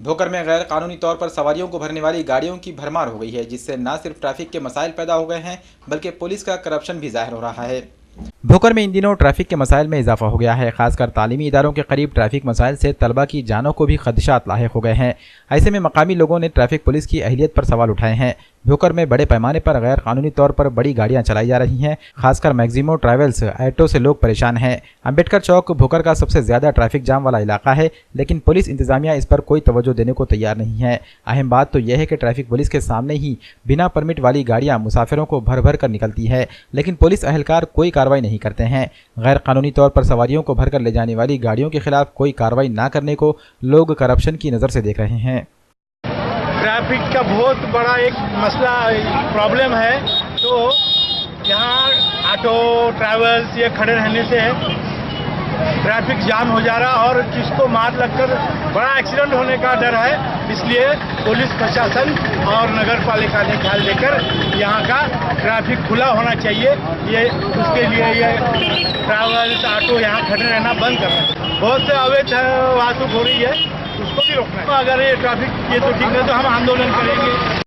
भोकर में गैर कानूनी तौर पर सवारियों को भरने वाली गाड़ियों की भरमार हो गई है, जिससे न सिर्फ ट्रैफिक के मसाइल पैदा हो गए हैं बल्कि पुलिस का करप्शन भी जाहिर हो रहा है। भोकर में इन दिनों ट्रैफिक के मसाइल में इजाफा हो गया है। खासकर तालीमी इदारों के करीब ट्रैफिक मसाइल से तलबा की जानों को भी खदशात लाहिक हो गए हैं। ऐसे में मकामी लोगों ने ट्रैफिक पुलिस की अहलियत पर सवाल उठाए हैं। भोकर में बड़े पैमाने पर गैर कानूनी तौर पर बड़ी गाड़ियां चलाई जा रही हैं। खासकर मैक्सिमो ट्रैवल्स ऑटो से लोग परेशान हैं। अम्बेडकर चौक भोकर का सबसे ज्यादा ट्रैफिक जाम वाला इलाका है, लेकिन पुलिस इंतजामिया इस पर कोई तवज्जो देने को तैयार नहीं है। अहम बात तो यह है कि ट्रैफिक पुलिस के सामने ही बिना परमिट वाली गाड़ियां मुसाफिरों को भर भर कर निकलती है, लेकिन पुलिस अहलकार कोई कार्रवाई नहीं करते हैं। गैर कानूनी तौर पर सवारियों को भरकर ले जाने वाली गाड़ियों के खिलाफ कोई कार्रवाई न करने को लोग करप्शन की नज़र से देख रहे हैं। ट्रैफिक का बहुत बड़ा एक मसला प्रॉब्लम है, तो यहाँ ऑटो ट्रैवल्स ये खड़े रहने से ट्रैफिक जाम हो जा रहा और किसको मार लगकर बड़ा एक्सीडेंट होने का डर है। इसलिए पुलिस प्रशासन और नगर पालिका ने ख्याल देकर यहाँ का ट्रैफिक खुला होना चाहिए। ये उसके लिए ये ट्रैवल्स ऑटो यहाँ खड़े रहना बंद करना है। बहुत से अवैध वाहतुक हो रही है, उसको भी रोकना है। अगर ये ट्रैफिक ये तो ठीक है तो हम आंदोलन करेंगे।